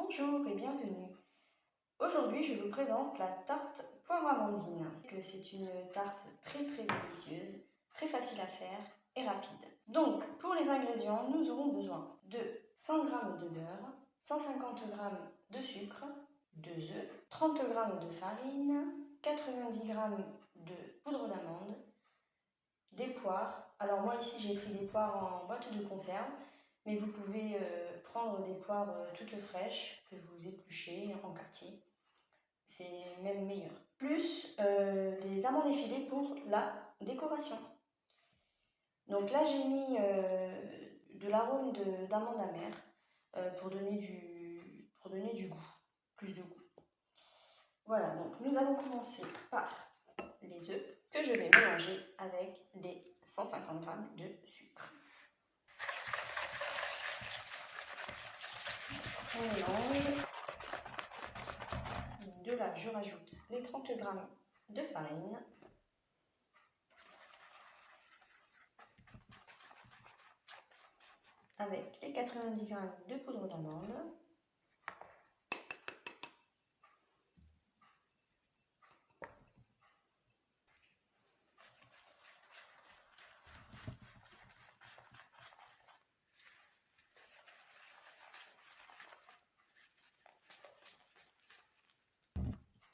Bonjour et bienvenue. Aujourd'hui, je vous présente la tarte poivre amandine. C'est une tarte très délicieuse, très facile à faire et rapide. Donc, pour les ingrédients, nous aurons besoin de 100 g de beurre, 150 g de sucre, 2 œufs, 30 g de farine, 90 g de poudre d'amande, des poires. Alors moi ici j'ai pris des poires en boîte de conserve, mais vous pouvez prendre des poires toutes fraîches que vous épluchez en quartier. C'est même meilleur. Plus des amandes effilées pour la décoration. Donc là j'ai mis de l'arôme d'amande amère pour donner du goût, plus de goût. Voilà, donc nous allons commencer par les œufs que je vais mélanger avec les 150 g de sucre. On mélange. De là, je rajoute les 30 g de farine. Avec les 90 g de poudre d'amande.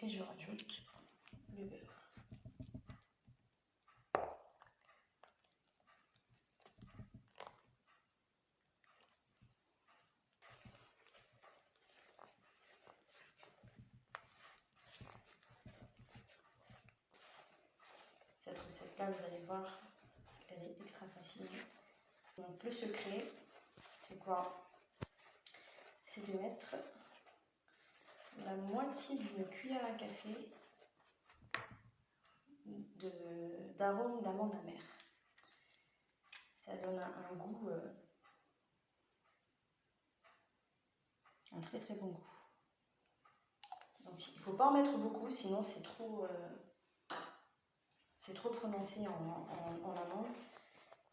Et je rajoute le beurre. Cette recette-là, vous allez voir, elle est extra facile. Donc le secret, c'est quoi? C'est de mettre la moitié d'une cuillère à café d'arôme d'amande amère. Ça donne un goût, un très bon goût. Donc il ne faut pas en mettre beaucoup, sinon c'est trop prononcé en amande.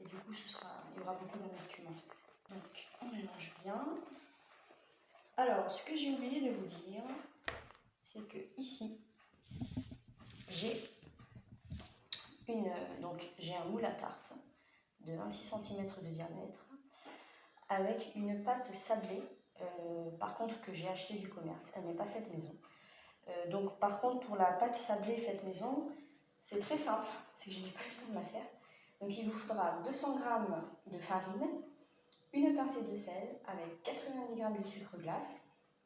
Et du coup, il y aura beaucoup d'amertume en fait. Donc on mélange bien. Alors, ce que j'ai oublié de vous dire, c'est que ici, j'ai un moule à tarte de 26 cm de diamètre avec une pâte sablée, par contre que j'ai achetée du commerce, elle n'est pas faite maison. Donc par contre pour la pâte sablée faite maison, c'est très simple, c'est que je n'ai pas eu le temps de la faire. Donc il vous faudra 200 g de farine, une pincée de sel avec 90 g de sucre glace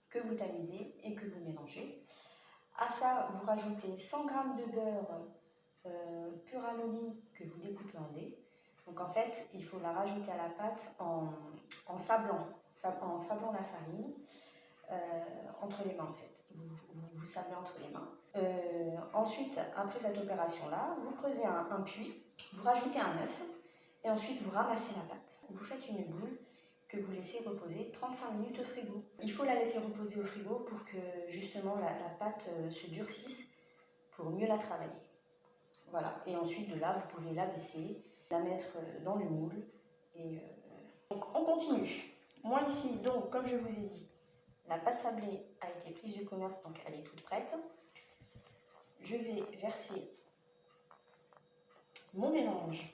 que vous tamisez et que vous mélangez. À ça, vous rajoutez 100 g de beurre pur amolli que vous découpez en dés. Donc en fait, il faut la rajouter à la pâte en sablant la farine entre les mains en fait. Vous sablez entre les mains. Ensuite, après cette opération-là, vous creusez un puits, vous rajoutez un œuf et ensuite vous ramassez la pâte. Vous faites une boule que vous laissez reposer 35 minutes au frigo. Il faut la laisser reposer au frigo pour que justement la pâte se durcisse pour mieux la travailler. Voilà, et ensuite de là, vous pouvez la baisser, la mettre dans le moule. Et donc on continue. Moi ici, donc comme je vous ai dit, la pâte sablée a été prise du commerce, donc elle est toute prête. Je vais verser mon mélange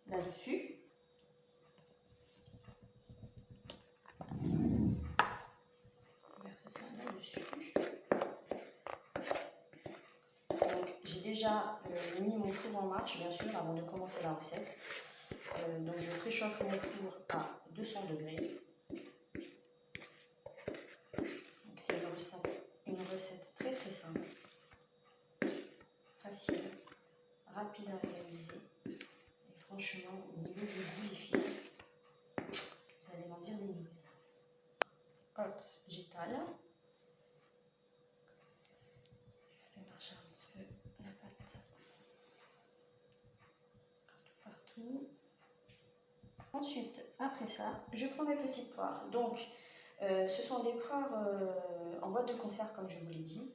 là-dessus. Verse ça là-dessus. J'ai déjà mis mon four en marche, bien sûr, avant de commencer la recette. Donc je préchauffe mon four à 200 degrés. C'est une recette très simple, facile, rapide à réaliser. Et franchement, au niveau du goût, les filles, vous allez m'en dire des nouvelles. Hop, j'étale. Je fais marcher un petit peu la pâte partout. Ensuite, après ça, je prends mes petites poires. Donc, ce sont des poires en boîte de conserve, comme je vous l'ai dit,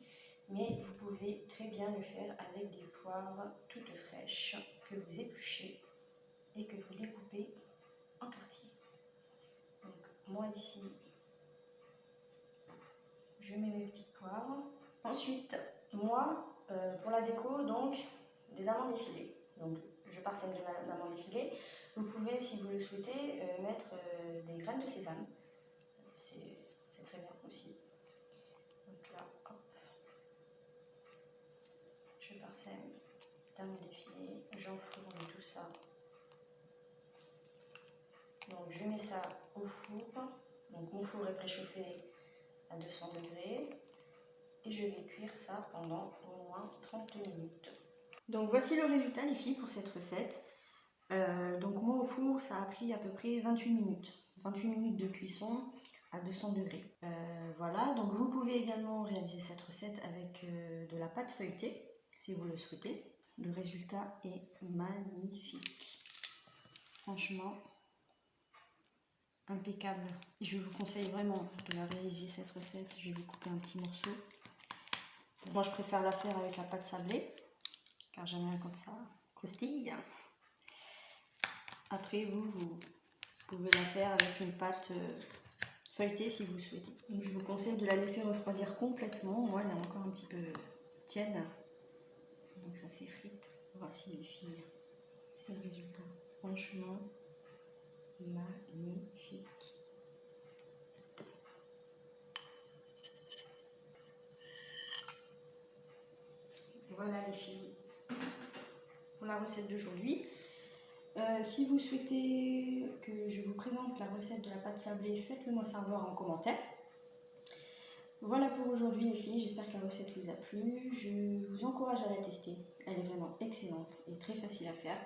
mais vous pouvez très bien le faire avec des poires toutes fraîches que vous épluchez et que vous découpez en quartiers. Donc, moi ici, je mets mes petites poires. Ensuite, moi, pour la déco, donc, des amandes effilées. Donc, je parsème d'amandes effilées. Vous pouvez, si vous le souhaitez, mettre des graines de sésame. C'est très bien aussi. Donc là, hop, je parsème d'amandes effilées, j'enfourne tout ça. Donc je mets ça au four. Donc mon four est préchauffé à 200 degrés. Et je vais cuire ça pendant au moins 30 minutes. Donc voici le résultat les filles pour cette recette. Donc moi au four ça a pris à peu près 28 minutes. 28 minutes de cuisson à 200 degrés. Voilà, donc vous pouvez également réaliser cette recette avec de la pâte feuilletée si vous le souhaitez. Le résultat est magnifique. Franchement, impeccable. Je vous conseille vraiment de la réaliser cette recette. Je vais vous couper un petit morceau. Moi je préfère la faire avec la pâte sablée car j'aime bien quand ça croustille. Après vous pouvez la faire avec une pâte feuilletée si vous le souhaitez. Donc, je vous conseille de la laisser refroidir complètement. Moi elle est encore un petit peu tiède. Donc ça s'effrite. Voici les filles. C'est le résultat. Franchement magnifique. Voilà les filles pour la recette d'aujourd'hui. Si vous souhaitez que je vous présente la recette de la pâte sablée, faites-le moi savoir en commentaire. Voilà pour aujourd'hui les filles, j'espère que la recette vous a plu. Je vous encourage à la tester, elle est vraiment excellente et très facile à faire.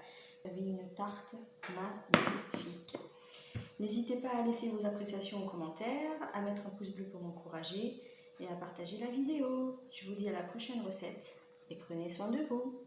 Vous avez une tarte magnifique. N'hésitez pas à laisser vos appréciations en commentaire, à mettre un pouce bleu pour m'encourager et à partager la vidéo. Je vous dis à la prochaine recette et prenez soin de vous.